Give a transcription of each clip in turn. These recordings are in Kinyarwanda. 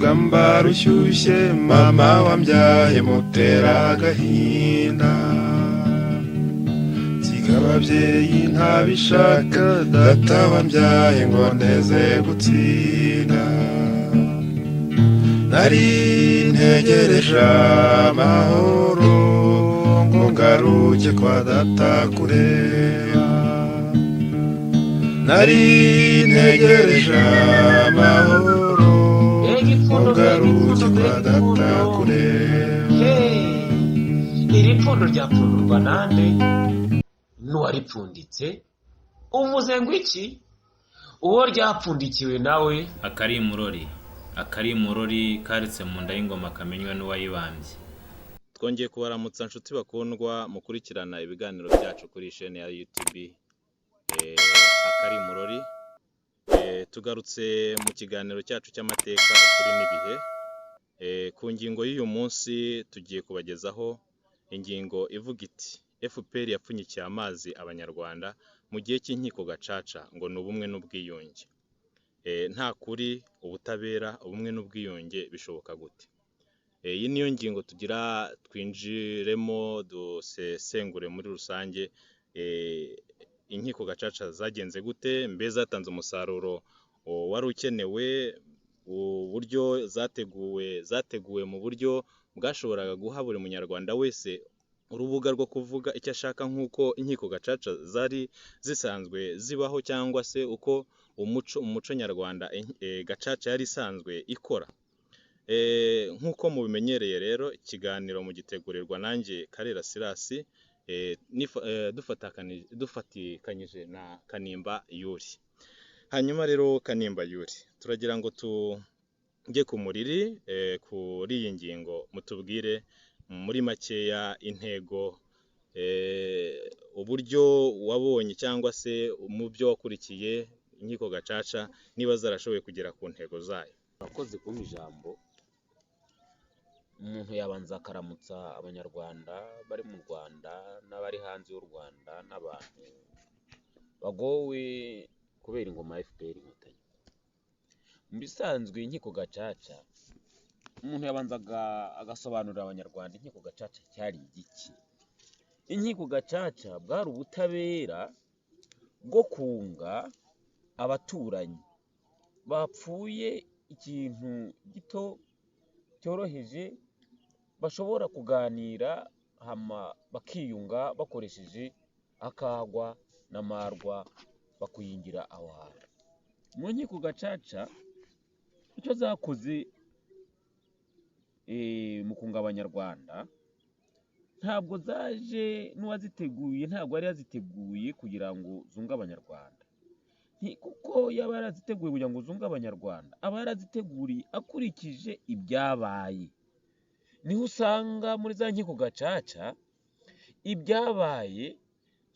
urugamba rushyushye mama wambyaye mutera agahinda nsiga ababyeyi ntabishaka data wambyaye ngo ndeze gutsinda nari ntegereje amahoro ngo ngaruke kwa data kureba nari ntegereje amahoro ngo ngaruke kwa data kureba. Iri pfundo ryapfundurwa nande n'uwaripfunditse uvuze ngo iki? Uwo ryapfundikiwe nawe akari imurori karitse mu nda y'ingoma kamenywa n'uwayibambye. Twongeye kubaramutsa nshuti bakundwa mukurikirana ibiganiro byacu kuri chaîne ya YouTube akari imurori. Tugarutse mu kiganiro cyacu cy'amateka ukuri n'ibihe. Ku ngingo y'uyu munsi tugiye kubagezaho ingingo ivuga iti FPR yapfunyikiye amazi abanyarwanda mu gihe cy'inkiko gacaca ngo n'ubumwe n'ubwiyunge. Nta kuri ubutabera ubumwe n'ubwiyunge bishoboka gute? Iyi niyo ngingo tugira twinjiremo dusesengure muri rusange inkiko gacaca zagenze gute, mbe zatanze umusaruro wari ukenewe, uburyo zateguwe mu buryo bwashoboraga guha buri munyarwanda wese urubuga rwo kuvuga icyo ashaka nk'uko inkiko gacaca zari zisanzwe zibaho, cyangwa se uko umuco nyarwanda gacaca yari isanzwe ikora. Nk'uko mubimenyereye rero ikiganiro mugitegurirwa nanjye Karera Sirasi dufatikanyije na Kanimba Yuri. Hanyuma rero Kanimba Yuri, turagira ngo tujye ku muriri kuri iyi ngingo mutubwire muri makeya intego, uburyo wabonye cyangwa se mu byo wakurikiye inkiko gacaca niba zarashoboye kugera ku ntego zayo. abakozi kumpa ijambo. Umuntu yabanza akaramutsa abanyarwanda bari mu Rwanda n'abari hanze y'u Rwanda n'abantu bagowe kubera ingoma ya FPR inkotanyi. Mu bisanzwe inkiko gacaca umuntu yabanzaga agasobanurira abanyarwanda inkiko gacaca cyari igiki. Inkiko gacaca bwari ubutabera bwo kunga abaturanyi bapfuye ikintu gito cyoroheje, bashobora kuganira hama bakiyunga bakoresheje akagwa n'amarwa bakuyingira aho hantu. Mu nkiko gacaca icyo zakoze mu kunga abanyarwanda, ntabwo zaje n'uwaziteguye, ntabwo yari yaziteguye kugira ngo zunge abanyarwanda, kuko yaba yaraziteguye kugira ngo zunge abanyarwanda aba yaraziteguriye akurikije ibyabaye. Niho usanga muri za nkiko gacaca ibyabaye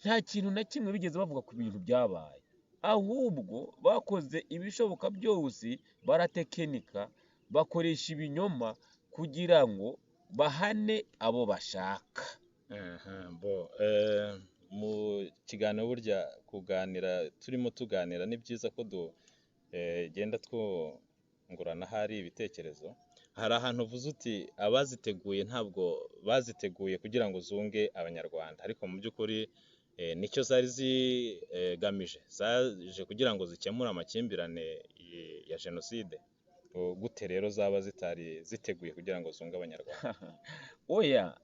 nta kintu na kimwe bigeze bavuga ku bintu byabaye, ahubwo bakoze ibishoboka byose, baratekinika, bakoresha ibinyoma kugira ngo bahane abo bashaka. Mu kiganiro burya kuganira turimo tuganira ni byiza ko tugenda twungurana hari ibitekerezo. Hari ahantu uvuze uti abaziteguye ntabwo baziteguye kugira ngo zunge abanyarwanda, ariko mu by'ukuri nicyo zari zigamije, zaje kugira ngo zikemure amakimbirane ya jenoside. Gute rero zaba zitari ziteguye kugira ngo zunge abanyarwanda? Oya,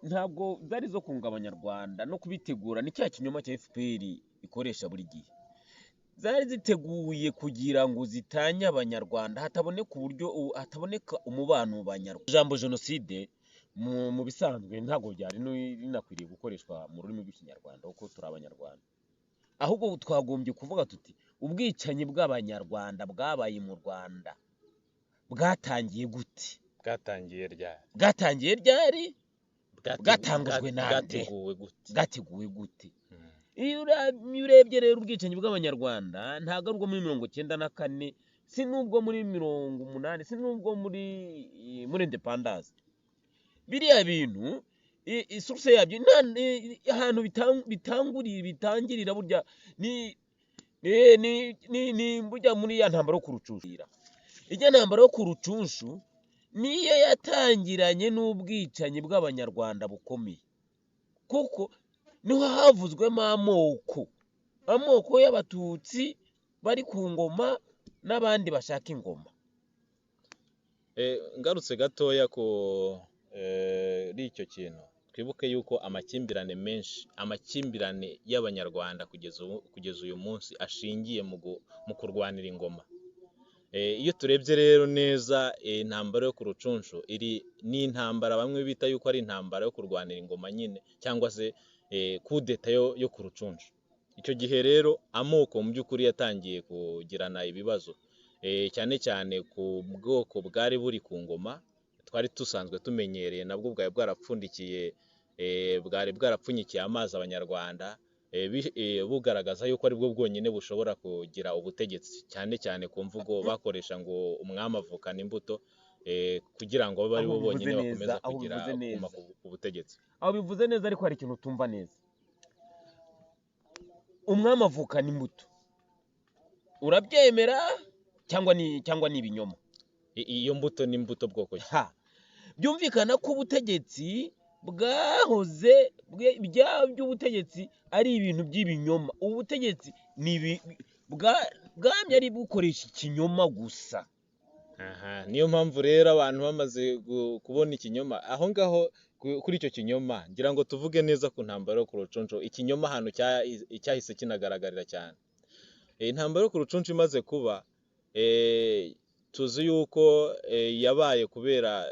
ntabwo zari zo kunga abanyarwanda no kubitegura, ni cya kinyoma cya FPR ikoresha buri gihe. Zari ziteguye kugira ngo zitanye abanyarwanda, hataboneka umubano mu banyarwanda. Ijambo jenoside mu bisanzwe ntabwo byari rinakwiriye gukoreshwa mu rurimi rw'ikinyarwanda kuko turi abanyarwanda, ahubwo twagombye kuvuga tuti ubwicanyi bw'abanyarwanda bwabaye mu Rwanda bwatangiye gute? Bwatangiye ryari? Bwatangujwe nande? Bwateguwe gute? Iyo urebye rero ubwicanyi bw'abanyarwanda ntabwo ari ubwo muri 1994, si n'ubwo muri 1980, si n'ubwo muri independence. Biriya bintu isource yabyo ahantu bitangirira burya ni burya muri ya ntambaro yo kurucushira. ijya ntambara yo ku Rucunshu niyo yatangiranye n'ubwicanyi bw'abanyarwanda bukomeye, kuko niho havuzwemo amoko y'abatutsi bari ku ngoma n'abandi bashaka ingoma. Ngarutse gatoya kuri icyo kintu, twibuke yuko amakimbirane y'abanyarwanda kugeza uyu munsi ashingiye mu kurwanira ingoma. Iyo turebye rero neza intambara yo ku Rucunshu ni intambara bamwe bita yuko ari intambara yo kurwanira ingoma nyine, cyangwa se kudeta yo ku Rucunshu. Icyo gihe rero amoko mu by'ukuri yatangiye kugirana ibibazo, cyane cyane ku bwoko bwari buri ku ngoma twari dusanzwe tumenyereye, nabwo bwari bwarapfunyikiye amazi abanyarwanda, bugaragaza yuko ari bwo bwonyine bushobora kugira ubutegetsi, cyane cyane ku mvugo bakoresha ngo umwami avukana imbuto, kugira ngo babe ari bo bonyine bakomeza kugira ku butegetsi. Aho bivuze neza, ariko hari ikintu utumva neza. Umwami avukana imbuto, urabyemera cyangwa ni ibinyoma? Iyo mbuto ni imbuto bwoko ki? Byumvikana ko ubutegetsi bwahoze by'ubutegetsi ari ibintu by'ibinyoma. Ubutegetsi bwamye ari bukoresha ikinyoma gusa. Niyo mpamvu rero abantu bamaze kubona ikinyoma aho ngaho. Kuri icyo kinyoma ngira ngo tuvuge neza ku ntambara yo ku Rucunshu. Ikinyoma ahantu cyahise kinagaragarira cyane. Intambara yo ku Rucunshu imaze kuba, tuzi yuko yabaye kubera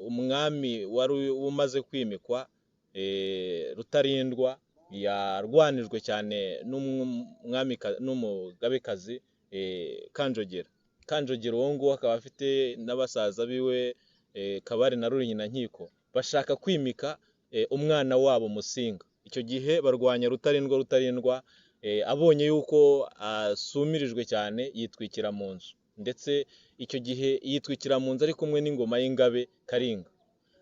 umwami wari umaze kwimikwa, Rutarindwa, yarwanijwe cyane n'umugabekazi Kanjogera. Uwo nguwo akaba afite n'abasaza biwe Kabare na Rurinyinkiko, bashaka kwimika umwana wabo Musinga. Icyo gihe barwanya Rutarindwa, abonye yuko asumirijwe cyane yitwikira mu nzu, ndetse icyo gihe yitwikira mu nzu ari kumwe n'ingoma y'Ingabe Karinga.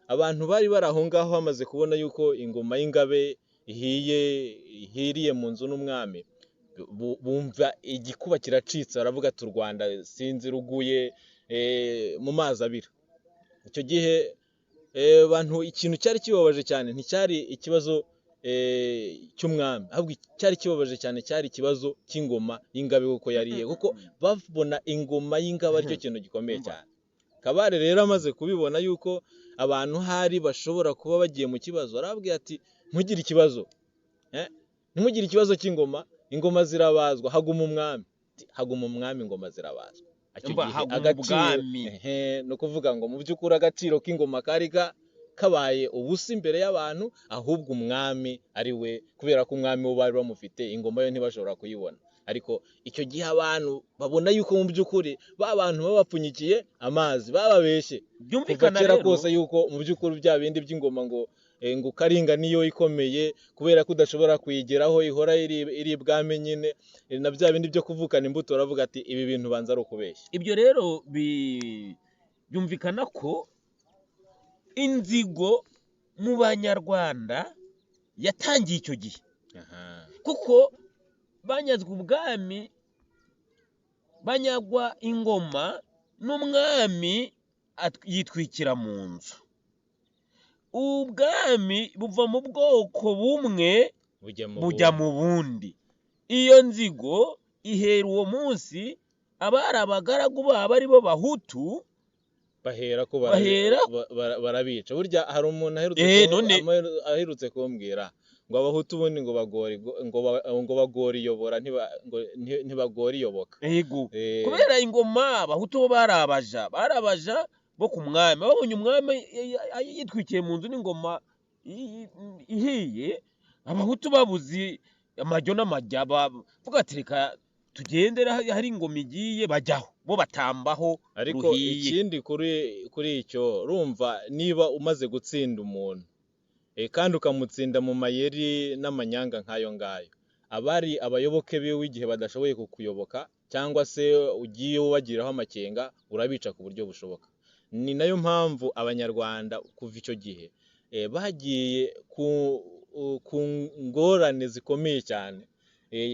Abantu bari bari aho ngaho bamaze kubona yuko ingoma y'Ingabe ihiriye mu nzu n'umwami, bumva igikuba kiracitse, baravuga ati u Rwanda sinzi ruguye mu mazi abira. Icyo gihe abantu ikintu cyari kibabaje cyane nticyari ikibazo cy'umwami, ahubwo cyari kibabaje cyane cyari ikibazo cy'ingoma y'Ingabe kuko yariye, kuko babona ingoma y'Ingabe aricyo kintu gikomeye cyane. Kabare rero amaze kubibona yuko abantu hari bashobora kuba bagiye mu kibazo, arababwira ati ntugire ikibazo, ntimugire ikibazo cy'ingoma, ingoma zirabazwa, haguma umwami ingoma zirabazwa. Ni ukuvuga ngo mu by'ukuri agaciro k'ingoma kari kabaye ubusa imbere y'abantu, ahubwo umwami ari we, kubera ko umwami bo bari bamufite, ingoma yo ntibashobora kuyibona. Ariko icyo gihe abantu babona yuko mu by'ukuri ba bantu babapfunyikiye amazi, bababeshye kuva kera kose yuko mu by'ukuri bya bindi by'ingoma ngo Karinga niyo ikomeye, kubera ko udashobora kuyigeraho, ihora iri ibwami nyine, na bya bindi byo kuvukana imbuto, baravuga ati ibi bintu banza ari ukubeshya. Ibyo rero byumvikana ko inzigo mu banyarwanda yatangiye icyo gihe, kuko banyazwe ubwami, banyagwa ingoma, n'umwami yitwikira mu nzu. Ubwami buva mu bwoko bumwe bujya mu bundi. Iyo nzigo ihera uwo munsi, abari abagaragu babo ari bo Bahutu bahera barabica. Burya hari umuntu aherutse kumbwira ngo Abahutu ubundi ngo bagora iyobora ntibagora iyoboka. Kubera ingoma Abahutu bo barabaja bo ku mwami, babonye umwami yitwikiye mu nzu n'ingoma ihiye, Abahutu babuze amajyo n'amajya, bavuga ati reka tugendere hari ingoma igiye, bajyaho bo batambaho. Ariko ikindi kuri icyo, urumva niba umaze gutsinda umuntu kandi ukamutsinda mu mayeri n'amanyanga nk'ayo ngayo, abari abayoboke biwe igihe badashoboye kukuyoboka, cyangwa se ugiye ubagiraho amakenga, urabica ku buryo bushoboka. Ni nayo mpamvu abanyarwanda kuva icyo gihe bagiye ku ngorane zikomeye cyane,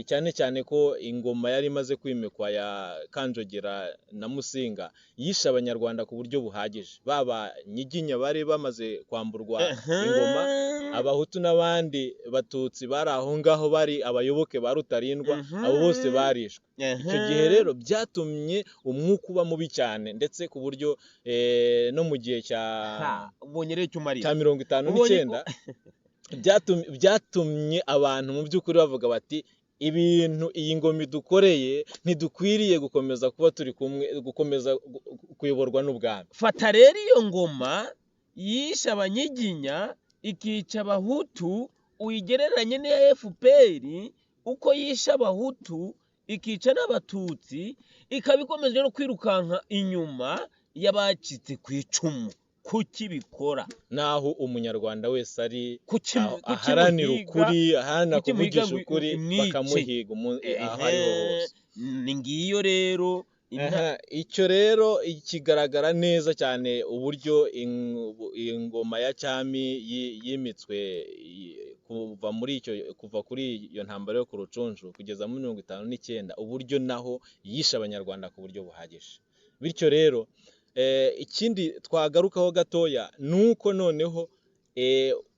cyane cyane ko ingoma yari imaze kwimikwa ya Kanjogera na Musinga yishe abanyarwanda ku buryo buhagije, baba Nyiginya bari bamaze kwamburwa ingoma, abahutu n'abandi batutsi bari aho ngaho bari abayoboke ba Rutarindwa, abo bose barishwe. Icyo gihe rero byatumye umwuka uba mubi cyane, ndetse ku buryo no mu gihe cya 59 byatumye abantu mu by'ukuri bavuga bati ibintu iyi ngoma idukoreye ntidukwiriye gukomeza kuba turi kumwe, gukomeza kuyoborwa n'ubwami. Fata rero iyo ngoma yishe abanyiginya ikica abahutu, uyigereranye n'iya FPR uko yishe abahutu ikica n'abatutsi, ikaba ikomeje no kwirukanka inyuma y'abacitse ku icumu. Kuki bikora? Naho umunyarwanda wese ari aharanira ukuri, aharanira kuvugisha ukuri, bakamuhiga aho ariho hose. Ni ngiyo rero icyo rero kigaragara neza cyane uburyo ingoma ya cyami yimitswe kuva kuri iyo ntambara yo ku Rucuncu kugeza muri 59, uburyo naho yishe abanyarwanda ku buryo buhagije. Bityo rero ikindi twagarukaho gatoya nuko noneho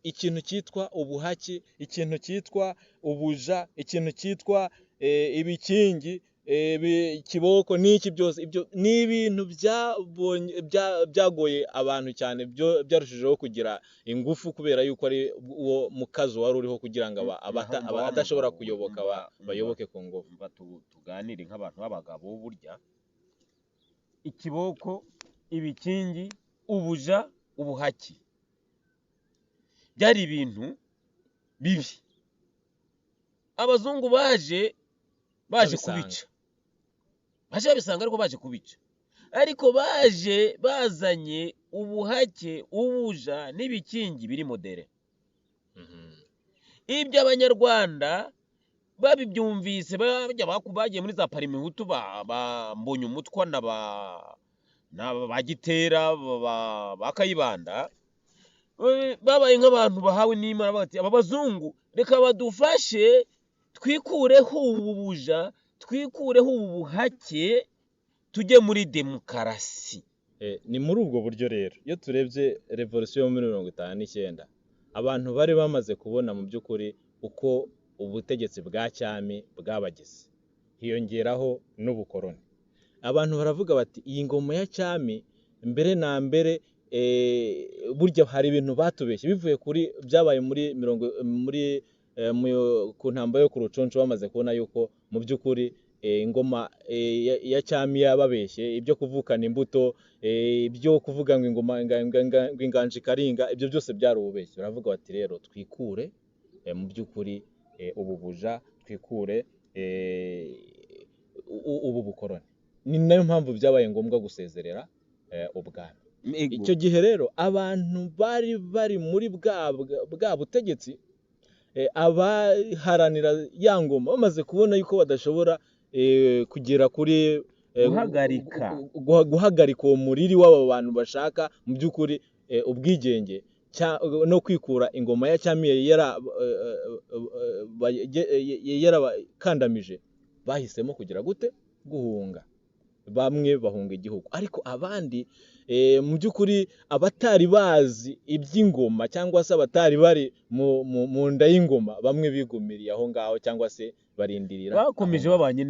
ikintu cyitwa ubuhaki, ikintu cyitwa ubuja, ikintu cyitwa ibikingi, kiboko, n'iki byose ibyo ni ibintu byagoye abantu cyane, byarushijeho kugira ingufu kubera yuko ari uwo mukazo wari uriho kugira ngo adashobora kuyoboka bayoboke ku ngufu. Tuganire nk'abantu b'abagabo, burya ikiboko, ibikingi, ubuja, ubuhaki byari ibintu bibi. Abazungu baje kubica, baje babisanga ariko baje kubica, ariko baje bazanye ubuhake, ubuja n'ibikingi biri modere. Ibyo abanyarwanda babibyumvise, bagiye muri za Parimehutu, bambonye umutwa ba Gitera, ba Kayibanda, babaye nk'abantu bahawe n'Imana, bati aba bazungu reka badufashe twikureho ubu buja, twikureho ubu buhake, tujye muri demokarasi. Ni muri ubwo buryo rero iyo turebye revolution yo muri 59, abantu bari bamaze kubona mu by'ukuri uko ubutegetsi bwa cyami bwabagize, hiyongeraho n'ubukoroni. Abantu baravuga bati iyi ngoma ya cyami mbere na mbere burya hari ibintu batubeshye bivuye kuri byabaye ku ntambara yo ku Rucuncu, bamaze kubona yuko mu by'ukuri ingoma ya cyami yababeshye, ibyo kuvukana imbuto, ibyo kuvuga ngo ingoma inganje karinga, ibyo byose byari ububeshye. Baravuga bati rero twikure mu by'ukuri ubu buja, twikure ubu bukoroni. Ni nayo mpamvu byabaye ngombwa gusezerera ubwami. Icyo gihe rero abantu bari muri bwa butegetsi, abaharanira ya ngoma bamaze kubona yuko badashobora kugera kuri guhagarika uwo muriri w'aba bantu bashaka mu by'ukuri ubwigenge no kwikura ingoma ya cyami yarabakandamije, bahisemo kugira gute? Guhunga. Bamwe bahunga igihugu, ariko abandi mu by'ukuri abatari bazi iby'ingoma cyangwa se abatari bari mu nda y'ingoma, bamwe bigumiriye aho ngaho cyangwa se barindirira, bakomeje babanye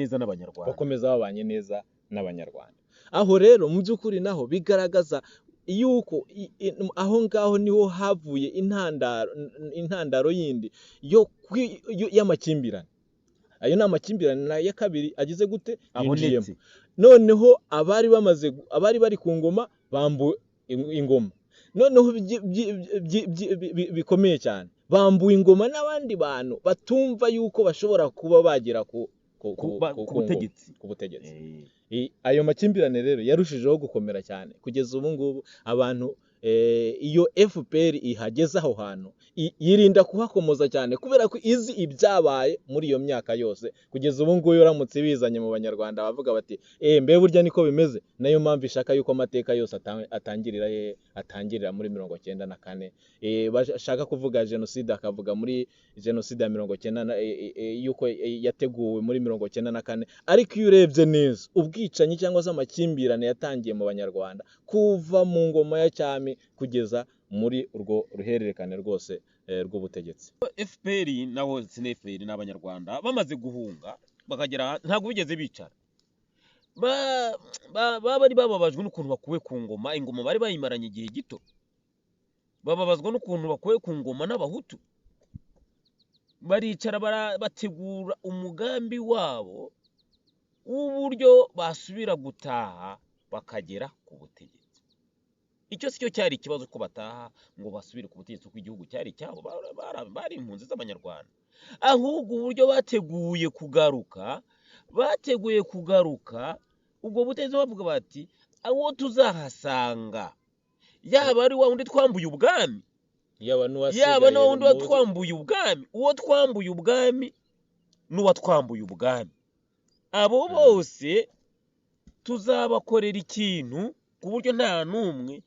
neza n'abanyarwanda. Aho rero mu by'ukuri naho bigaragaza yuko aho ngaho niho havuye intandaro yindi y'amakimbirane. Ayo ni amakimbirane ya kabiri agize gute? Yinjiyemo. Noneho abari bari ku ngoma bambuwe ingoma, noneho bikomeye cyane, bambuwe ingoma n'abandi bantu batumva yuko bashobora kuba bagera ku butegetsi. Ayo makimbirane rero yarushijeho gukomera cyane, kugeza ubu ngubu abantu iyo FPR ihageze aho hantu yirinda kuhakomoza cyane kubera ko izi ibyabaye muri iyo myaka yose kugeza ubu ngubu uramutse bizanye mu banyarwanda bavuga bati mbe burya niko bimeze, nayo mpamvu ishaka yuko amateka yose atangirira muri 94 bashaka kuvuga jenoside akavuga muri jenoside ya 90 yuko yateguwe muri 94, ariko iyo urebye neza ubwicanyi cyangwa se amakimbirane yatangiye mu banyarwanda kuva mu ngoma ya cyami kugeza muri urwo ruhererekane rwose rw'ubutegetsi. FPR naho FPR n'abanyarwanda bamaze guhunga bakagera ntabwo bigeze bicara, bari bababajwe n'ukuntu bakuwe ku ngoma, ingoma bari bayimaranye igihe gito, bababazwa n'ukuntu bakuwe ku ngoma n'abahutu, baricara bategura umugambi wabo w'uburyo basubira gutaha bakagera ku butegetsi. Icyo si cyo cyari ikibazo ko bataha ngo basubire ku butegetsi kuko igihugu cyari cyabo, bari impunzi z'abanyarwanda, ahubwo uburyo bateguye kugaruka ubwo butegetsi bavuga bati aho tuzahasanga yaba ari wa wundi twambuye ubwami, yaba n'uwundi watwambuye ubwami, uwo twambuye ubwami n'uwatwambuye ubwami, abo bose tuzabakorera ikintu ku buryo nta n'umwe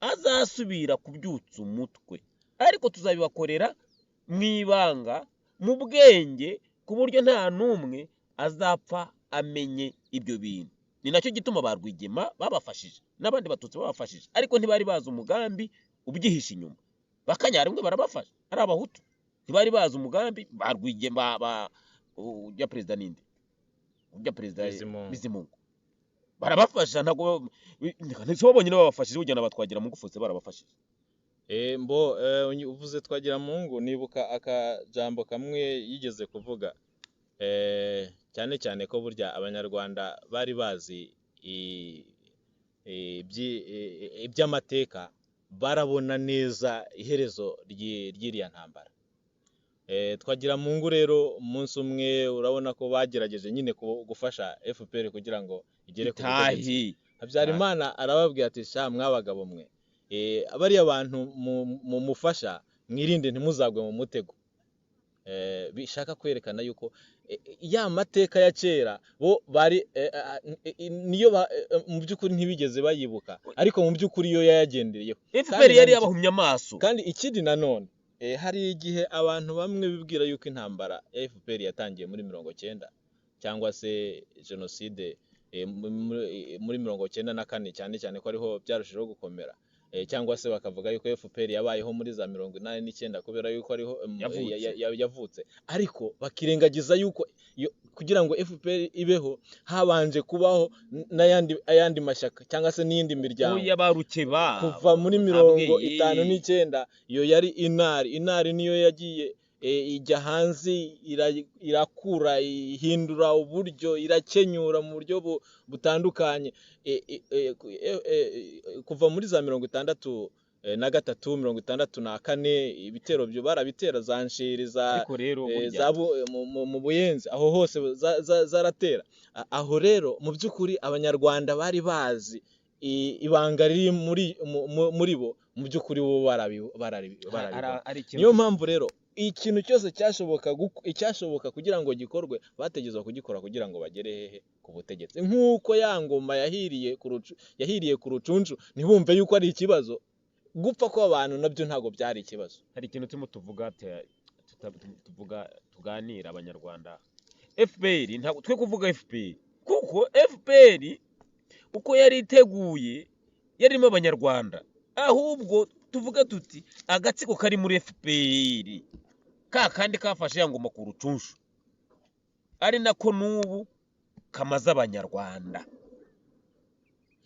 azasubira kubyutsa umutwe, ariko tuzabibakorera mu ibanga, mu bwenge, ku buryo nta n'umwe azapfa amenye ibyo bintu. Ni nacyo gituma ba Rwigema babafashije n'abandi batutsi babafashije, ariko ntibari bazi umugambi ubyihishe inyuma. Bakanyara rimwe barabafasha ari abahutu, ntibari bazi umugambi ba Rwigema ujya perezida ninde, ujya perezida Bizimungu barabafasha, ntabwo ntiso bonyine babafashije, ujyana batwagira mu ngufuse barabafashije. Uvuze twagira Mungu nibuka akajambo kamwe yigeze kuvuga, cyane cyane ko burya abanyarwanda bari bazi iby'amateka, barabona neza iherezo ry'iriya ntambara. Twagira Mungu rero umunsi umwe urabona ko bagerageje nyine gufasha FPR kugira ngo igere ku butegetsi. Habyarimana arababwira ati sha mwabagabo mwe, abariya abantu mufasha mwirinde ntimuzagwe mu mutego. Bishaka kwerekana yuko ya mateka ya kera bo bari niyo mu by'ukuri ntibigeze bayibuka, ariko mu by'ukuri yo yayagendereyeho. FPR yari yabahumye amaso. Kandi ikindi nanone hari igihe abantu bamwe bibwira yuko intambara FPR yatangiye muri 90 cyangwa se jenoside muri 94 cyane cyane ko ariho byarushijeho gukomera, cyangwa se bakavuga yuko FPR yabayeho muri za 89 kubera yuko ariho yavutse, ariko bakirengagiza yuko kugira ngo FPR ibeho habanje kubaho n'ayandi mashyaka cyangwa se n'iyindi miryango kuva muri 59. Iyo yari inari niyo yagiye ijya hanze irakura, ihindura uburyo, irakenyura mu buryo butandukanye. Kuva muri za 63 64 ibitero byo barabitera za nshiri mu Buyenzi, aho hose zaratera. Aho rero mu by'ukuri abanyarwanda bari bazi ibanga riri muri bo, mu by'ukuri bo barabibona. Niyo mpamvu rero ikintu cyose icyashoboka kugira ngo gikorwe bategezwa kugikora kugira ngo bagere hehe ku butegetsi. Nk'uko ya ngoma yahiriye ku rucuncu ntibumve yuko ari ikibazo, gupfa ko abantu nabyo ntago byari ikibazo. Hari ikintu turimo tuganira abanyarwanda, FPR ntabwo twe kuvuga FPR kuko FPR uko yari iteguye yarimo abanyarwanda, ahubwo tuvuga tuti agatsiko kari muri FPR kandi kafashe ya ngoma ku rucunshu, ari nako n'ubu kamaze abanyarwanda,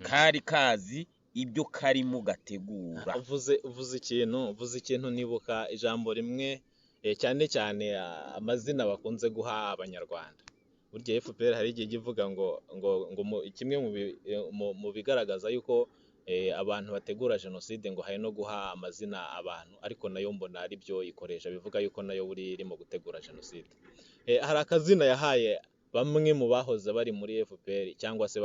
kari kazi ibyo karimo gategura. Uvuze ikintu nibuka ijambo rimwe, cyane cyane amazina bakunze guha abanyarwanda. Burya FPR hari igihe givuga ngo kimwe mu bigaragaza yuko abantu bategura jenoside ngo hari no guha amazina abantu, ariko nayo mbona ari byo ikoresha, bivuga yuko nayo buri irimo gutegura jenoside. Hari akazina yahaye bamwe mu bahoze bari muri FPR cyangwa se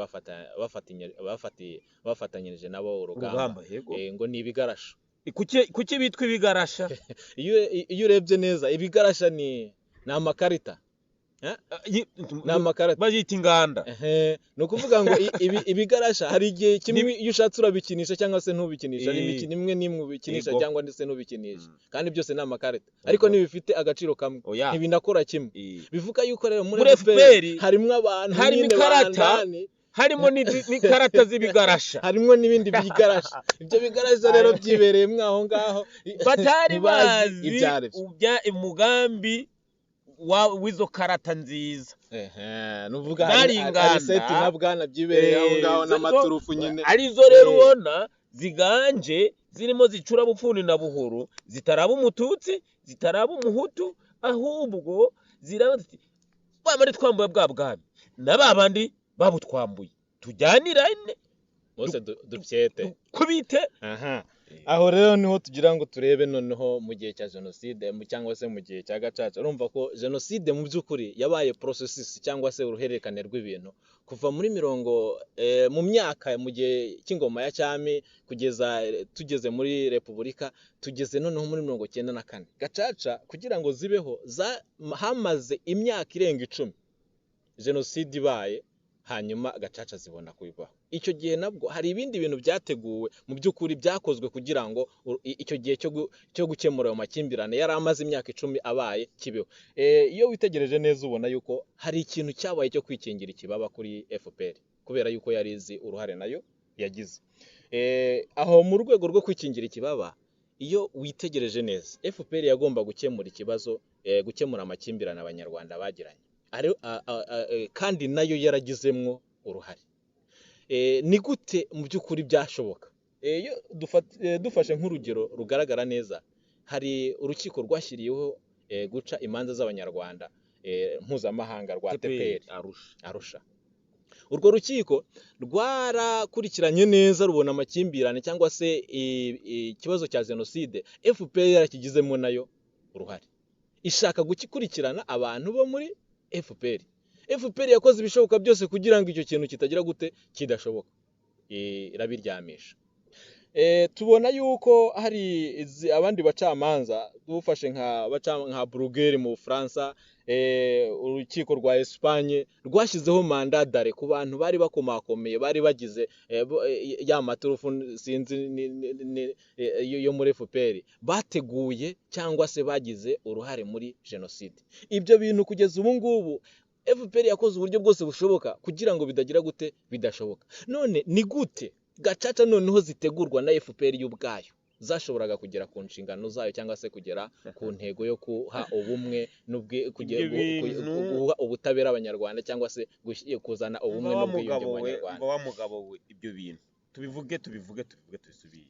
bafatanyirije nabo urugamba yego ngo ni ibigarasha. kuki bitwa ibigarasha iyo urebye neza ibigarasha ni amakarita ni amakarita bazita inganda. ni ukuvuga ngo ibigarasha hari igihe kimwe iyo ushatse urabikinisha cyangwa se ntubikinisha, hari imikino imwe n'imwe ubikinisha cyangwa ndetse ntubikinisha, kandi byose ni amakarita ariko ntibifite agaciro kamwe, ntibinakora kimwe. bivuga yuko rero muri FPR harimo abantu harimo ikarata, harimo n'ikarata z'ibigarasha, harimo n'ibindi bigarasha. ibyo bigarasha rero byibereye mwaho ngaho batari bazi umugambi w'izo karata nziza. nuvuga hari seti na bwana byibereye aho ngaho n'amaturufu nyine, arizo rero ubona ziganje zirimo zicura bupfuni na buhoro, zitaraba umututsi zitaraba umuhutu, ahubwo ziraba bamari twambuye bwa bwami na babandi babutwambuye tujyanirane bose dubyete kubite. aho rero niho tugira ngo turebe noneho mu gihe cya jenoside cyangwa se mu gihe cya gacaca. urumva ko jenoside mu by'ukuri yabaye processes cyangwa se uruhererekane rw'ibintu kuva muri mu myaka mu gihe cy'ingoma ya cyami kugeza tugeze muri repubulika, tugeze noneho muri 1994. gacaca kugira ngo zibeho hamaze imyaka irenga 10 jenoside ibaye, hanyuma gacaca zibona kubibaho. icyo gihe nabwo hari ibindi bintu byateguwe mu by'ukuri byakozwe kugira ngo icyo gihe cyo gukemura ayo makimbirane yari amaze imyaka 10 abaye kibeho. iyo witegereje neza ubona yuko hari ikintu cyabaye cyo kwikingira ikibaba kuri FPR kubera yuko yari izi uruhare nayo yagize. aho mu rwego rwo kwikingira ikibaba, iyo witegereje neza FPR yagomba gukemura ikibazo, gukemura amakimbirane abanyarwanda bagiranye, kandi nayo yaragizemwo uruhare. ni gute mu by'ukuri byashoboka? dufashe nk'urugero rugaragara neza, hari urukiko rwashyiriyeho guca imanza z'abanyarwanda mpuzamahanga rwa TPR Arusha. urwo rukiko rwarakurikiranye neza rubona amakimbirane cyangwa se ikibazo cya jenoside FPR yarakigizemo nayo uruhare, ishaka gukurikirana abantu bo muri FPR yakoze ibishoboka byose kugira ngo icyo kintu kitagira gute kidashoboka, irabiryamisha. tubona yuko hari abandi bacamanza, dufashe nka Bruegel mu Bufaransa, urukiko rwa Espagne rwashyizeho mandat d'arrêt ku bantu bari bakomakomeye bari bagize ya maturufu sinzi yo muri FPR bateguye cyangwa se bagize uruhare muri jenoside. ibyo bintu kugeza ubu ngubu FPR yakoze uburyo bwose bushoboka kugira ngo bidagira gute bidashoboka. none ni gute gacaca noneho zitegurwa na FPR y'ubwayo zashoboraga kugera ku nshingano zayo cyangwa se kugera ku ntego yo kuha ubumwe guha ubutabera abanyarwanda cyangwa se kuzana ubumwe n'ubwiyunge mu banyarwanda? wa mugabo we, ibyo bintu tubivuge tubisubire.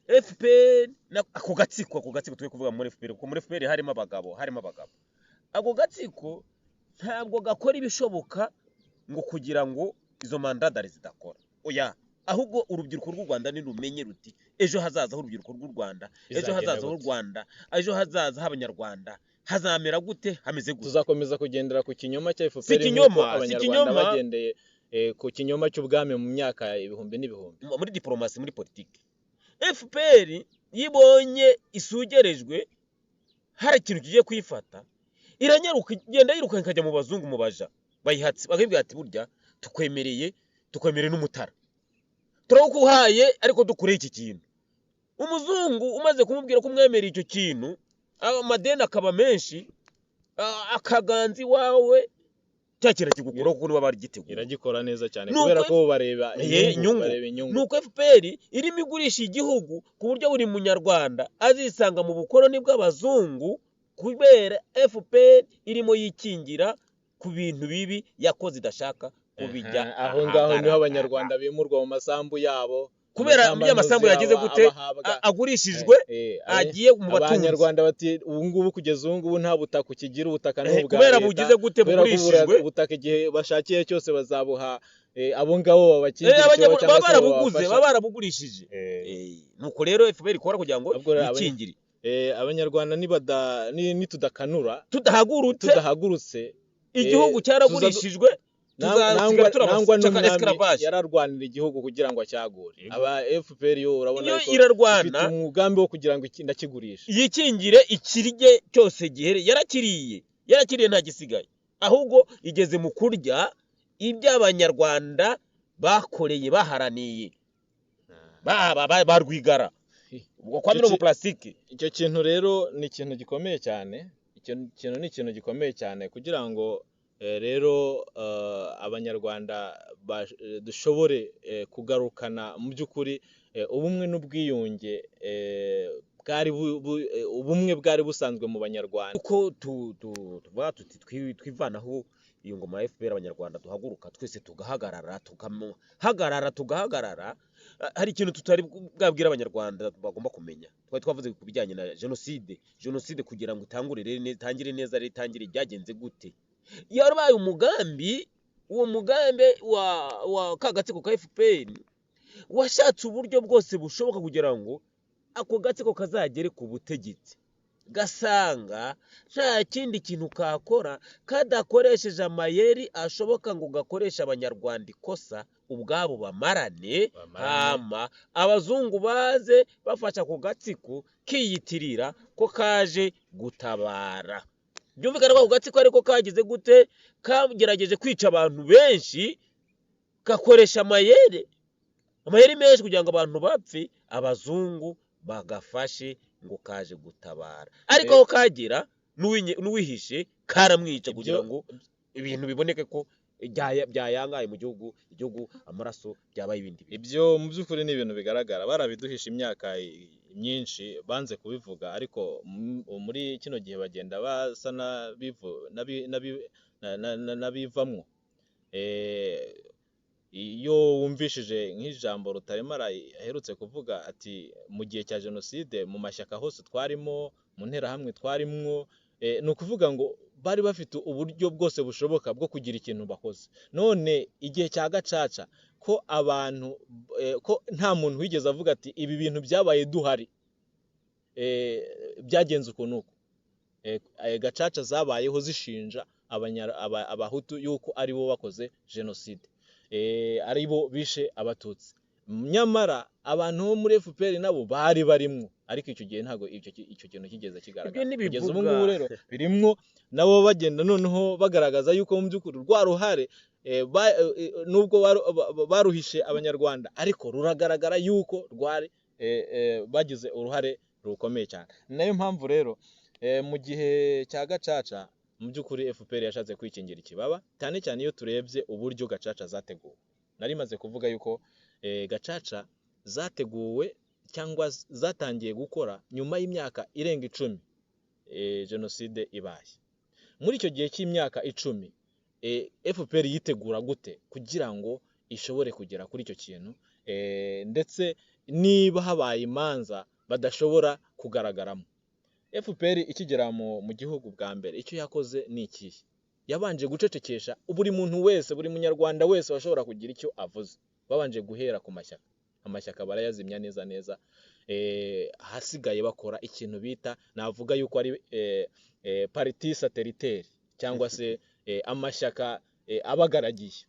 FPR ako gatsiko twe kuvuga muri FPR, kuko muri FPR harimo abagabo. ako gatsiko ntabwo gakora ibishoboka ngo kugira ngo izo mandadari zidakora. oya, ahubwo urubyiruko rw'u Rwanda nirumenye ruti ejo hazaza urubyiruko rw'u Rwanda, ejo hazaza h'u Rwanda, ejo hazaza h'abanyarwanda hazamera gute, hameze gute. tuzakomeza kugendera ku kinyoma cya FPR abanyarwanda bagendeye ku kinyoma cy'ubwami mu myaka ibihumbi n'ibihumbi. muri diplomasi, muri politiki, FPR yibonye isugerejwe hari ikintu kigiye kwifata, iranyaruka igenda yiruka ikajya mu bazungu mu baja bayihatse, bakibwira ati burya tukwemereye n'umutara, turawukuhaye ariko dukureye iki kintu. umuzungu umaze kumubwira ko umwemereye icyo kintu, amadeni akaba menshi, akaganzi wawe cyakira kigukuraho kuko niba barigiteguye. iragikora neza cyane kubera ko bareba inyungu. nuko FPR irimo igurisha igihugu ku buryo buri munyarwanda azisanga mu bukoroni bw'abazungu, kubera FPR irimo yikingira ku bintu bibi yakoze idashaka kubijya. aho ngaho niho abanyarwanda bimurwa mu masambu yabo, kubera amasambu yagize gute agurishijwe agiye mu batunzi. abanyarwanda bati ubu ngubu kugeza ubu ngubu nta butaka ukigira, ubutaka n'ubwa kubera bugize gute bugurishijwe, ubutaka igihe bashakiye cyose bazabuha abo ngabo babakingira cyangwa se barabuguze, barabugurishije. nuko rero FPR ikora kugira ngo ikingire abanyarwanda nitudakanura tudahagurutse igihugu cyaragurishijwe tuzasigara nangwa turabacaka n'umwami esclavage. yararwanira igihugu kugira ngo acyagure. Yego. Aba FPR yo urabona Iyo yuko irarwana ifite umugambi wo kugira ngo ndakigurisha. yikingire ikirye cyose gihere, yarakiriye nta gisigaye, ahubwo igeze mu kurya iby'abanyarwanda bakoreye baharaniye ba Rwigara ubwo kwa bino mu plastique. Icyo kintu rero ni ikintu gikomeye cyane, ikintu ni ikintu gikomeye cyane kugira ngo rero abanyarwanda dushobore kugarukana mu by'ukuri ubumwe n'ubwiyunge ubumwe bwari busanzwe mu banyarwanda. Uko tuvuga tuti twivanaho iyo ngoma ya FPR, abanyarwanda duhaguruka twese tugahagarara tugahagarara. Hari ikintu tutari bwabwira abanyarwanda bagomba kumenya. Twari twavuze ku bijyanye na jenoside kugira ngo itangire neza, itangire byagenze gute. Yarabaye umugambi, uwo mugambi wa kagatsiko ka FPR washatse uburyo bwose bushoboka kugira ngo ako gatsiko kazagere ku butegetsi, gasanga nta kindi kintu kakora kadakoresheje amayeri ashoboka ngo gakoresha abanyarwanda ikosa ubwabo bamarane, hama abazungu baze bafasha ku gatsiko kiyitirira ko kaje gutabara. Byumvikana ko gatsiko ariko kagize gute, kagerageje kwica abantu benshi, gakoresha amayeri menshi kugira ngo abantu bapfe, abazungu bagafashe ngo kaje gutabara. Ariko aho kagera n'uwihishe karamwica kugira ngo ibintu biboneke ko byayangaye mu igihugu amaraso byabaye ibindi. Ibyo mu by'ukuri ni ibintu bigaragara, barabiduhisha imyaka myinshi banze kubivuga, ariko muri kino gihe bagenda basa n'abivamwo. Iyo wumvishije nk'ijambo Rutaremara aherutse kuvuga ati mu gihe cya jenoside mu mashyaka hose twarimo, mu nterahamwe twarimwo, ni ukuvuga ngo bari bafite uburyo bwose bushoboka bwo kugira ikintu bakoze. None igihe cya gacaca ko abantu ko nta muntu wigeze avuga ati ibi bintu byabaye duhari, byagenze ukuntu uko. Gacaca zabayeho zishinja abahutu yuko ari bo bakoze jenoside, ari bo bishe abatutsi. Nyamara abantu bo muri FPR nabo bari barimwo, ariko icyo gihe ntago icyo kintu kigeze kigaragara. Kugeza ubu ngubu rero birimwo nabo bagenda noneho bagaragaza yuko mu by'ukuri rwa ruhare nubwo baruhishe abanyarwanda, ariko ruragaragara yuko rwari bagize uruhare rukomeye cyane. Nayo mpamvu rero mu gihe cya gacaca mu by'ukuri FPR yashatse kwikingira ikibaba, cyane cyane iyo turebye uburyo gacaca zateguwe. Nari maze kuvuga yuko gacaca zateguwe cyangwa zatangiye gukora nyuma y'imyaka irenga 10 jenoside ibaye. Muri icyo gihe cy'imyaka 10 FPR yitegura gute kugira ngo ishobore kugera kuri icyo kintu, ndetse niba habaye imanza badashobora kugaragaramo. FPR ikigera mu gihugu bwa mbere icyo yakoze ni ikihe? Yabanje gucecekesha buri muntu wese, buri munyarwanda wese washobora kugira icyo avuze. Babanje guhera ku mashyaka, amashyaka barayazimya neza, hasigaye bakora ikintu bita, navuga yuko ari parti satellitaire cyangwa se amashyaka abagaragiye.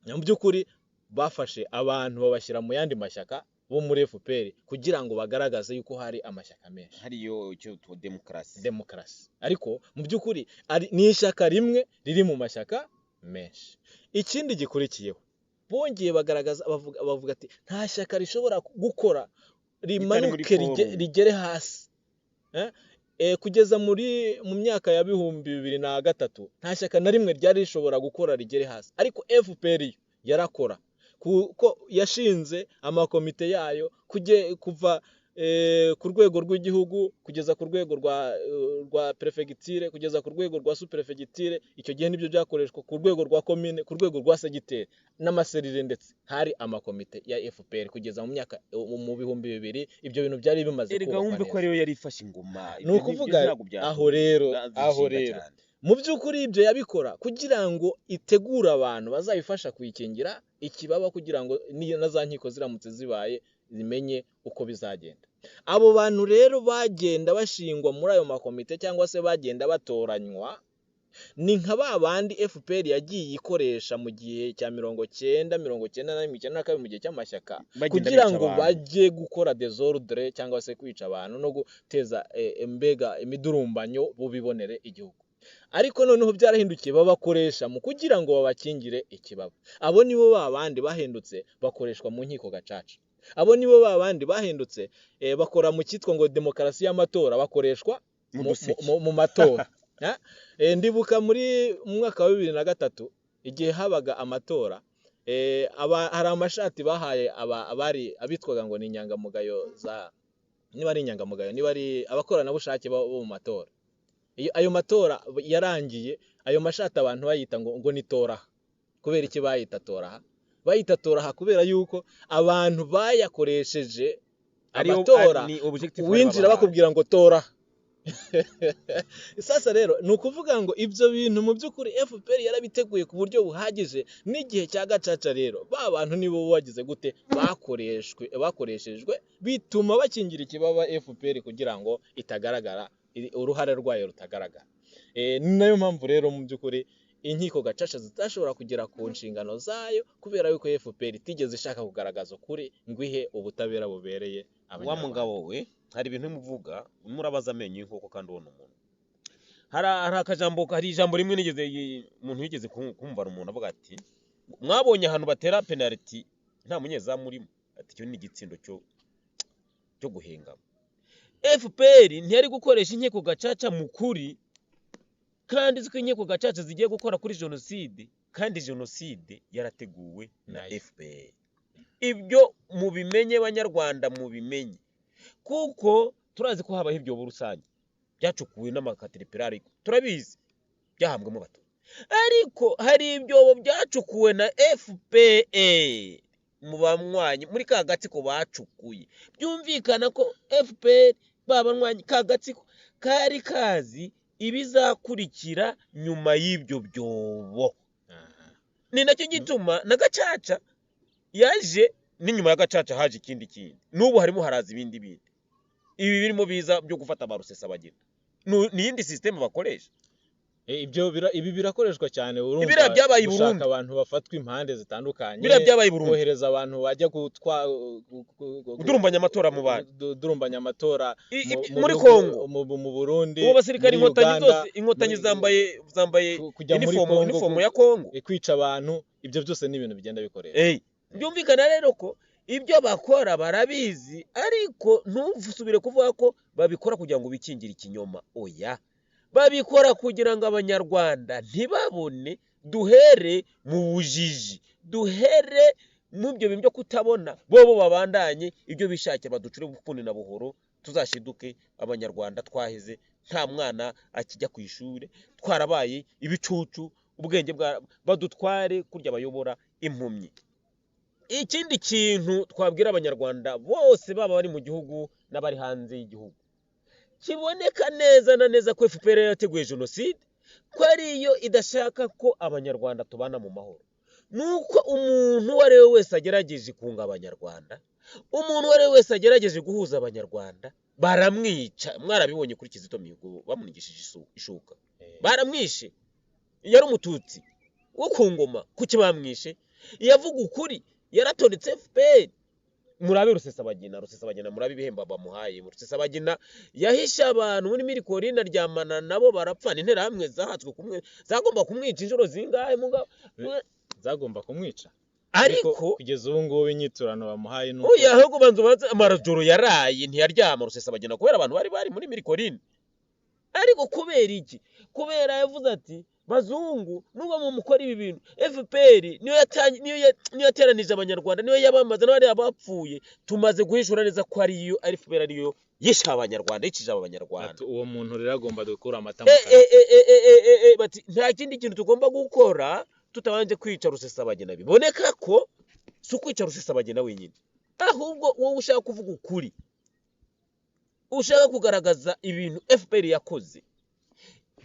Mu by'ukuri bafashe abantu babashyira mu yandi mashyaka bo muri FPR kugira ngo bagaragaze yuko hari amashyaka menshi, hariyo icyo demokarasi. Ariko mu by'ukuri ni ishyaka rimwe riri mu mashyaka menshi. Ikindi gikurikiyeho, bongeye bagaragaza bavuga ati nta shyaka rishobora gukora rimanuke rigere hasi. Kugeza mu myaka ya 2003 nta shyaka na rimwe ryari rishobora gukora rigere hasi, ariko FPR yarakora kuko yashinze amakomite yayo kuva ku rwego rw'igihugu kugeza ku rwego rwa prefecture, kugeza ku rwego rwa superefecture. Icyo gihe nibyo byakoreshwa ku rwego rwa commune, ku rwego rwa segiteri n'amaserire, ndetse hari amakomite ya FPR kugeza mu myaka mu 2000. Ibyo bintu byari bimaze kuba wumve ko ariyo yari ifashe ingoma. Ni ukuvuga aho rero mu by'ukuri ibyo yabikora kugira ngo itegure abantu bazabifasha kuyikingira ikibaba, kugira ngo niyo na za nkiko ziramutse zibaye zimenye uko bizagenda. Abo bantu rero bagenda bashingwa muri ayo makomite cyangwa se bagenda batoranywa ni nka ba bandi FPR yagiye ikoresha mu gihe cya 1991 mu gihe cy'amashyaka kugira ngo bajye gukora desordre cyangwa se kwica abantu no guteza mbega imidurumbanyo bubibonere igihugu. Ariko noneho byarahindukiye babakoresha mu kugira ngo babakingire ikibaba. Abo nibo babandi bahindutse bakoreshwa mu nkiko gacaca. Abo nibo babandi bahindutse bakora mu cyitwa ngo demokarasi y'amatora, bakoreshwa mu matora. Ndibuka muri mwaka wa 2003 igihe habaga amatora, hari amashati bahaye abari abitwaga ngo ni inyangamugayo niba ari inyangamugayo, niba ari abakoranabushake bo mu matora. Ayo matora yarangiye, ayo mashati abantu bayita ngo ni toraha. Kubera iki bayita toraha? Bayita toraha kubera yuko abantu bayakoresheje amatora winjira bakubwira ngo toraha. Sasa rero ni ukuvuga ngo ibyo bintu mu by'ukuri FPR yarabiteguye ku buryo buhagije. N'igihe cya gacaca rero ba bantu nibo bagize gute bakoreshejwe bituma bakingira ikibaba FPR kugira ngo itagaragara, uruhare rwayo rutagaragara. Ni nayo mpamvu rero mu by'ukuri inkiko gacaca zitashobora kugera ku nshingano zayo kubera yuko FPR itigeze ishaka kugaragaza ukuri ngo ihe ubutabera bubereye wa mugabo we. Hari ibintu muvuga murabaza amenyo y'inkoko kandi ubona umuntu. Hari ijambo rimwe umuntu yigeze kumva umuntu avuga ati mwabonye ahantu batera penalty nta munyezamu urimo, ati cyo ni igitsindo cyo guhengama. FPR ntiyari gukoresha inkiko gacaca mu kuri, kandi ziko inkiko gacaca zigiye gukora kuri jenoside, kandi jenoside yarateguwe na FPR. Ibyo mubimenye banyarwanda, mubimenye, kuko turazi ko habaho ibyobo rusange byacukuwe n'amakateripirari, turabizi byahambwemo bato. Ariko hari ibyobo byacukuwe na FPR mu banywanyi muri ka gatsiko bacukuye. Byumvikana ko FPR babanywanyi ka gatsiko kari kazi ibizakurikira nyuma y'ibyo byobo. Ni nacyo gituma na gacaca yaje, n'inyuma ya gacaca haje ikindi n'ubu harimo haraza ibindi. Ibi birimo biza byo gufata barusesabagina ni yindi system bakoresha. Ibi birakoreshwa cyane, urumva ibira byabaye i Burundi, gushaka abantu bafatwa impande zitandukanye, ibira byabaye i Burundi, kohereza abantu bajya kudurumbanya amatora mu bantu, durumbanya amatora muri Kongo, mu Burundi, ubu basirikari inkotanyi zambaye uniform ya Kongo, kwica abantu. Ibyo byose ni ibintu bigenda bikorera. Byumvikana rero ko ibyo bakora barabizi, ariko ntuvusubire kuvuga ko babikora kugira ngo bikingire ikinyoma. Oya, babikora kugira ngo abanyarwanda ntibabone, duhere mu bujiji, duhere mu byo bintu byo kutabona, bobo babandanye ibyo bishakira baducure bupfuni na buhoro, tuzashiduke abanyarwanda twaheze, nta mwana akijya ku ishuri, twarabaye ibicucu, ubwenge badutware kurya bayobora impumyi. Ikindi kintu twabwira abanyarwanda bose baba bari mu gihugu n'abari hanze y'igihugu, kiboneka neza na neza ko FPR yateguye jenoside, ko ariyo idashaka ko abanyarwanda tubana mu mahoro. Nuko umuntu wari we wese agerageje kunga abanyarwanda, umuntu wari we wese agerageje guhuza abanyarwanda, baramwica. Mwarabibonye kuri Kizito Mihigo bamunigishije ishuka, baramwishe. Yari umututsi wo ku ngoma, kuki bamwishe? Yavuga ukuri, yaratondetse FPR. Murabe Rusesabagina murabe ibihembo bamuhaye. Rusesabagina yahisha abantu muri Mirikorina ryamana nabo barapfa. Intera hamwe zahatswe zagomba kumwica injoro zingahe mugabo, zagomba kumwica, ariko kugeza ubu ngubu inyiturano bamuhaye nuko oya, ahubwo banza amarajoro yaraye ntiyaryama Rusesabagina kubera abantu bari muri Mirikorina. Ariko kubera iki? Kubera yavuze ati bazungu nubwo mu mukora ibi bintu, FPR niyo yateranije abanyarwanda, niyo yabamaza n'abari abapfuye, tumaze guhishura neza ko ariyo FPR ariyo yisha abanyarwanda, yicije abanyarwanda. Uwo muntu rero agomba gukura amata bati nta kindi kintu tugomba gukora tutabanje kwica Rusesabagina. Biboneka ko si ukwica Rusesabagina wenyine, ahubwo wowe ushaka kuvuga ukuri, ushaka kugaragaza ibintu FPR yakoze,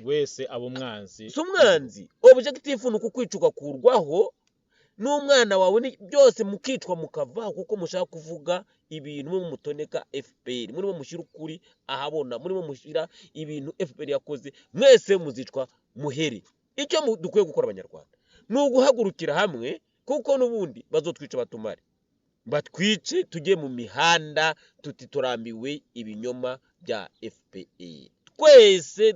wese abo mwanzi si umwanzi. Objective ni ukukwica ugakurwaho, n'umwana wawe byose mukicwa mukavaho, kuko mushaka kuvuga ibintu mu mutoneka FPR, muri bo mushyira ukuri ahabona, muri bo mushyira ibintu FPR yakoze, mwese muzicwa muhere. Icyo dukwiye gukora abanyarwanda ni uguhagurukira hamwe, kuko n'ubundi bazotwica batumare, batwice tujye mu mihanda tuti turambiwe ibinyoma bya FPR. Twese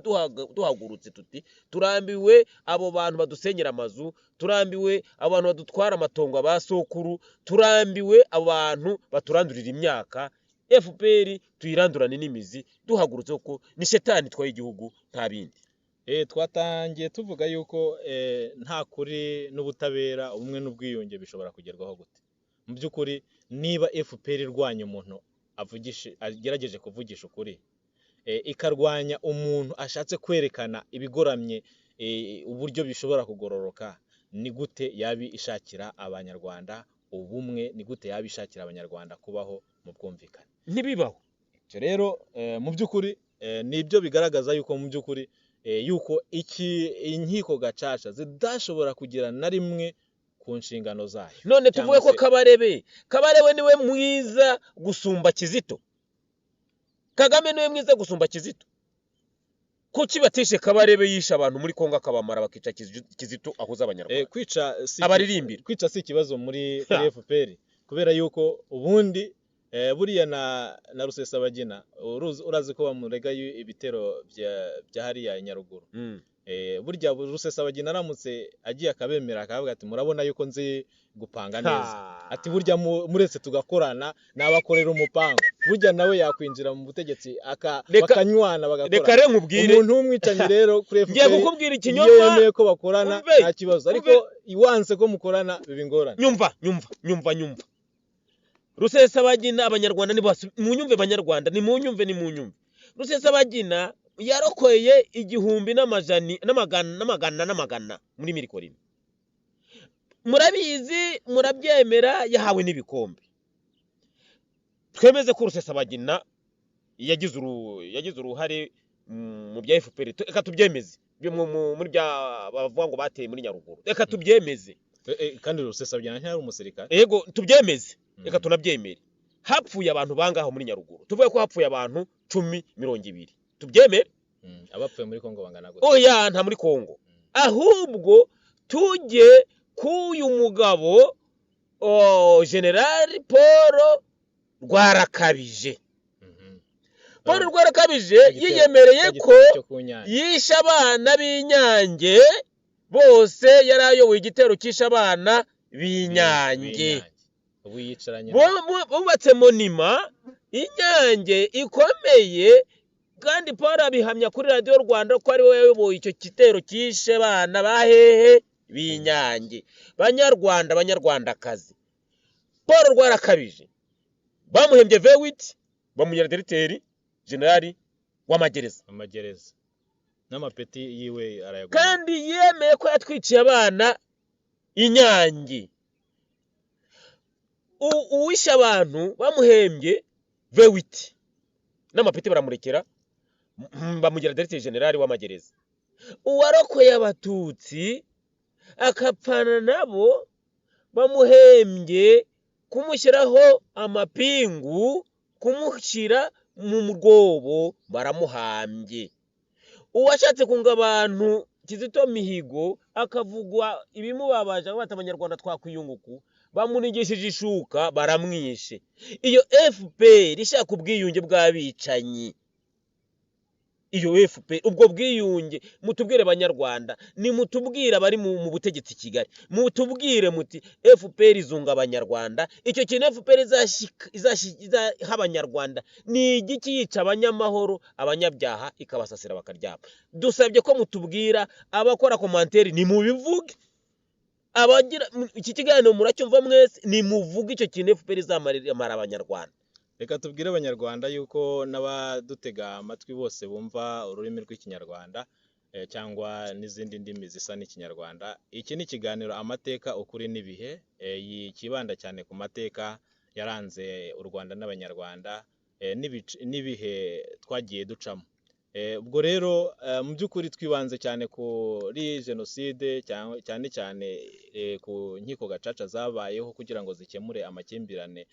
duhagurutse tuti turambiwe abo bantu badusenyera amazu, turambiwe abo bantu badutwara amatongo abasokuru, turambiwe abo bantu baturandurira imyaka. FPR tuyirandurane n'imizi, duhagurutse ko ni shetani twaye igihugu nta bindi. Twatangiye tuvuga yuko nta kuri n'ubutabera, ubumwe n'ubwiyunge bishobora kugerwaho gute? Mu by'ukuri niba FPR irwanya umuntu agerageje kuvugisha ukuri, ikarwanya umuntu ashatse kwerekana ibigoramye, uburyo bishobora kugororoka, ni gute yabi ishakira abanyarwanda ubumwe? Ni gute yabi ishakira abanyarwanda kubaho mu bwumvikane? Ntibibaho. Icyo rero mu by'ukuri nibyo bigaragaza yuko mu by'ukuri yuko inkiko gacaca zidashobora kugira na rimwe ku nshingano zayo. None tuvuge ko Kabarebe niwe mwiza gusumba Kizito, Kagame niwe mwiza gusumba Kizito. Kuki batishe Kabarebe yisha abantu muri Kongo akabamara bakica Kizito ahuza abanyarwanda? Kwica si ikibazo muri FPR, kubera yuko ubundi buriya na Rusesabagina urazi ko bamurega ibitero bya hariya i Nyaruguru. Burya Rusesabagina aramutse agiye akabemera akavuga ati murabona yuko nzi gupanga neza, ati burya muretse tugakorana nabakorera umupango, burya nawe yakwinjira mu butegetsi bakanywana bagakora. Reka rero nkubwire umuntu w'umwicanyi rero kuri FPR, ngiye kukubwira ikinyoma, yemeye ko bakorana nta kibazo, ariko iwanse ko mukorana biba ingorane. Nyumva Rusesabagina, abanyarwanda ni bose munyumve, banyarwanda ni munyumve. Rusesabagina yarokoye igihumbi n'amagana muri Mirikorine. Murabizi, murabyemera, yahawe n'ibikombe. Twemeze ko Rusesabagina yagize uruhare mu bya FPR, reka tubyemeze. Muri bya bavuga ngo bateye muri Nyaruguru, reka tubyemeze. Kandi Rusesabagina ntiyari umusirikare. Yego tubyemeze, reka tunabyemere. Hapfuye abantu bangaho muri Nyaruguru, tuvuye ko hapfuye abantu 10-20, tubyemere. Abapfuye muri Kongo bangana gute? Oya, nta muri Kongo. Ahubwo tujye kuyu mugabo General Paul Rwarakabije. Paul Rwarakabije yiyemereye ko yisha abana b'Inyange bose, yarayoboye igitero cyisha abana b'Inyange. Bubatse monima Inyange ikomeye, kandi Paul abihamya kuri Radio Rwanda ko ari we yayoboye icyo gitero cyishe abana bahehe b'Inyange. Banyarwandakazi, Paul Rwarakabije bamuhembye V8, bamunyera Directeur General w'amagereza, n'amapeti yiwe arayagura, kandi yemeye ko yatwiciye abana Inyange. Uwisha abantu bamuhembye V8 n'amapeti baramurekera, bamugira Directeur General w'amagereza. Uwarokoye abatutsi akapfana nabo bamuhembye kumushyiraho amapingu, kumushyira mu murwobo, baramuhambye. Uwashatse kunga abantu Kizito Mihigo akavugwa ibimubabaje abata abanyarwanda twakwiyunguku, bamunigishije ishuka, baramwishe. Iyo FPR ishaka ubwiyunge bw'abicanyi, iyo FPR ubwo bwiyunge mutubwire banyarwanda, ni mutubwire bari mu butegetsi Kigali, mutubwire muti FPR izunga abanyarwanda. Icyo kintu FPR izaha abanyarwanda ni igiki? Yica abanyamahoro, abanyabyaha ikabasasira bakaryama. Dusabye ko mutubwira, abakora commentaire ni mubivuge, abagira iki kiganiro muracyumva mwese, ni muvuge icyo kintu FPR izamarira abanyarwanda. Reka tubwire abanyarwanda yuko n'abadutega amatwi bose bumva ururimi rw'ikinyarwanda cyangwa n'izindi ndimi zisa n'ikinyarwanda. Iki ni ikiganiro Amateka Ukuri n'Ibihe, kibanda cyane ku mateka yaranze u Rwanda n'abanyarwanda n'ibihe twagiye ducamo. Ubwo rero mu by'ukuri twibanze cyane kuri jenoside, cyane ku nkiko gacaca zabayeho kugira ngo zikemure amakimbirane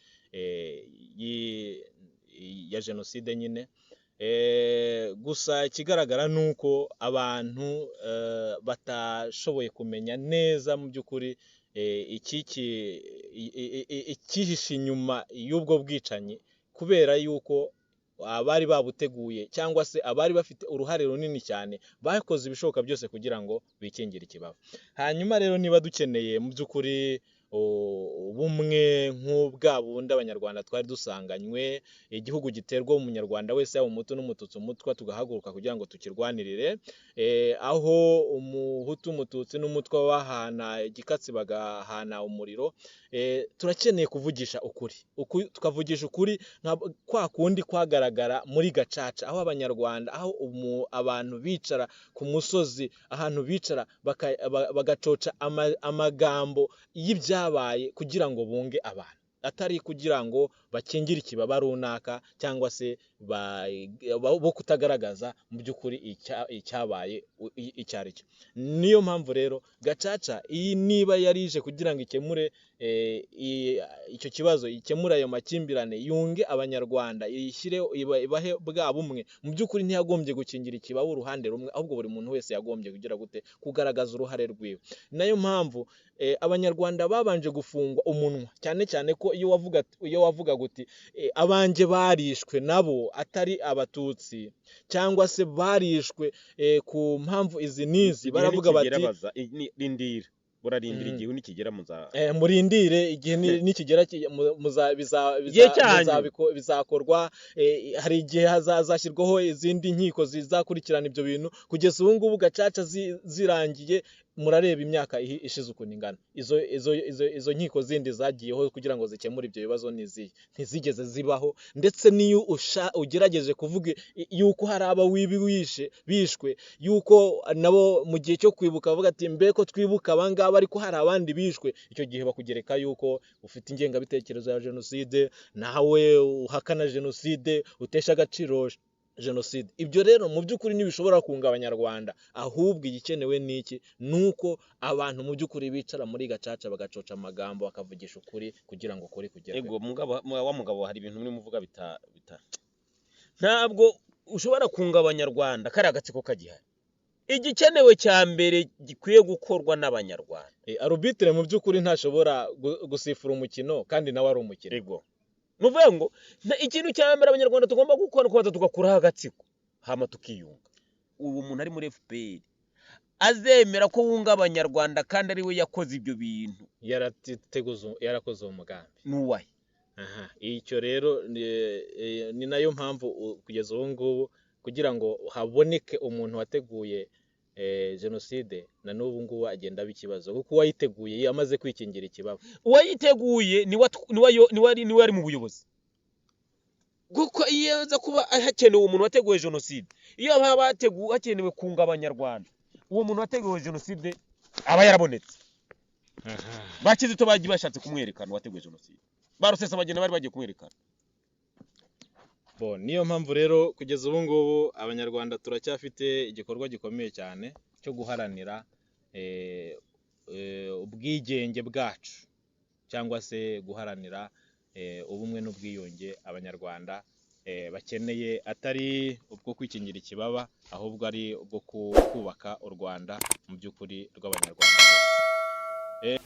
ya jenoside nyine. gusa ikigaragara ni uko abantu batashoboye kumenya neza mu by'ukuri ikihishe inyuma y'ubwo bwicanyi, kubera yuko abari babuteguye cyangwa se abari bafite uruhare runini cyane bakoze ibishoboka byose kugira ngo bikingire ikibaba. Hanyuma rero niba dukeneye mu by'ukuri ubumwe nk'ubwa bundi abanyarwanda twari dusanganywe, igihugu giterwa umunyarwanda wese yaba umuhutu n'umututsi umutwa, tugahaguruka kugira ngo tukirwanirire, aho umuhutu umututsi n'umutwa bahana igikatsi bagahana umuriro. Turakeneye kuvugisha ukuri, tukavugisha ukuri kwa kundi kwagaragara muri Gacaca, aho abanyarwanda, aho abantu bicara ku musozi, ahantu bicara bagacoca amagambo y'ibyabaye kugira ngo bunge abantu, atari kugira ngo bakingire ikibaba runaka cyangwa se bo kutagaragaza mu by'ukuri icyabaye icyo ari cyo. Niyo mpamvu rero Gacaca iyi niba yarije kugira ngo ikemure icyo kibazo, ikemura ayo makimbirane, yunge abanyarwanda, ishyireho ibahe bwa bumwe, mu by'ukuri ntiyagombye gukingira ikibaba uruhande rumwe, ahubwo buri muntu wese yagombye kugira gute kugaragaza uruhare rwiwe. Nayo mpamvu abanyarwanda babanje gufungwa umunwa, cyane cyane ko iyo wavuga guti abanjye barishwe nabo atari abatutsi, cyangwa se barishwe ku mpamvu izi n'izi, baravuga bati rindira, burarindira igihe nikigera murindire igihe nikigera bizakorwa. Hari igihe hazashyirwaho izindi nkiko zizakurikirana ibyo bintu. Kugeza ubu ngubu Gacaca zirangiye, murareba imyaka ishize ukuntu ingana. Izo nkiko zindi zagiyeho kugira ngo zikemure ibyo bibazo ntizigeze zibaho, ndetse n'iyo ugerageje kuvuga yuko hari aba bishwe, yuko nabo mu gihe cyo kwibuka bavuga ati mbe ko twibuka abangaba ariko hari abandi bishwe, icyo gihe bakugereka yuko ufite ingengabitekerezo ya jenoside, nawe uhakana jenoside, utesha agaciro jenoside. Ibyo rero mu by'ukuri ntibishobora kunga abanyarwanda, ahubwo igikenewe n'iki, nuko abantu mu by'ukuri bicara muri Gacaca bagacoca amagambo, bakavugisha ukuri kugira ngo ukuri kugerweho. Wa mugabo, hari ibintu muri muvuga ntabwo ushobora kunga abanyarwanda, kari agatsiko kagihari. Igikenewe cya mbere gikwiye gukorwa n'abanyarwanda, arbitre mu by'ukuri ntashobora gusifura umukino kandi nawe ari umukino. Nuvuga ngo ikintu cya mbere abanyarwanda tugomba gukora kubanza tugakuraho agatsiko, hama tukiyunga. Ubu umuntu ari muri FPR azemera ko wunga abanyarwanda kandi ari we yakoze ibyo bintu, yarakoze uwo mugambi nuwahe. Icyo rero ni nayo mpamvu kugeza ubu ngubu kugira ngo haboneke umuntu wateguye jenoside, na n'ubu ngubu agenda bikibazo, kuko uwayiteguye yamaze kwikingira ikibaba. Uwayiteguye niwe ari mu buyobozi, kuko iyo aza kuba hakenewe umuntu wateguye jenoside, iyo haba hakenewe kunga abanyarwanda, uwo muntu wateguye jenoside aba yarabonetse. Ba Kizito bagiye bashatse kumwerekana wateguye jenoside, ba Rusesabagina bari bagiye kumwerekana. Niyo mpamvu rero kugeza ubu ngubu abanyarwanda turacyafite igikorwa gikomeye cyane cyo guharanira ubwigenge bwacu, cyangwa se guharanira ubumwe n'ubwiyunge abanyarwanda bakeneye, atari ubwo kwikingira ikibaba, ahubwo ari ubwo kubaka u Rwanda mu by'ukuri rw'abanyarwanda bose.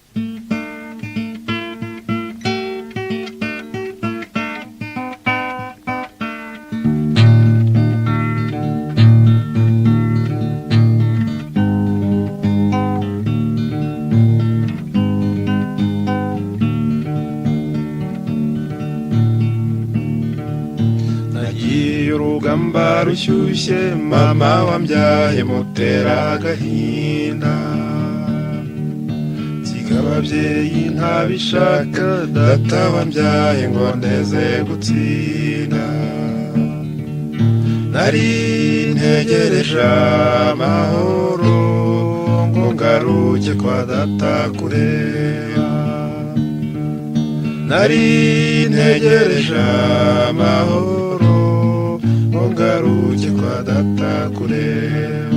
urugamba rushyushye, mama wambyaye mutera agahinda, nsiga ababyeyi ntabishaka, data wambyaye ngo ndeze gutsinda. Nari ntegereje amahoro ngo ngaruke kwa data kureba, nari ntegereje amahoro ngaruke kwa data kureba.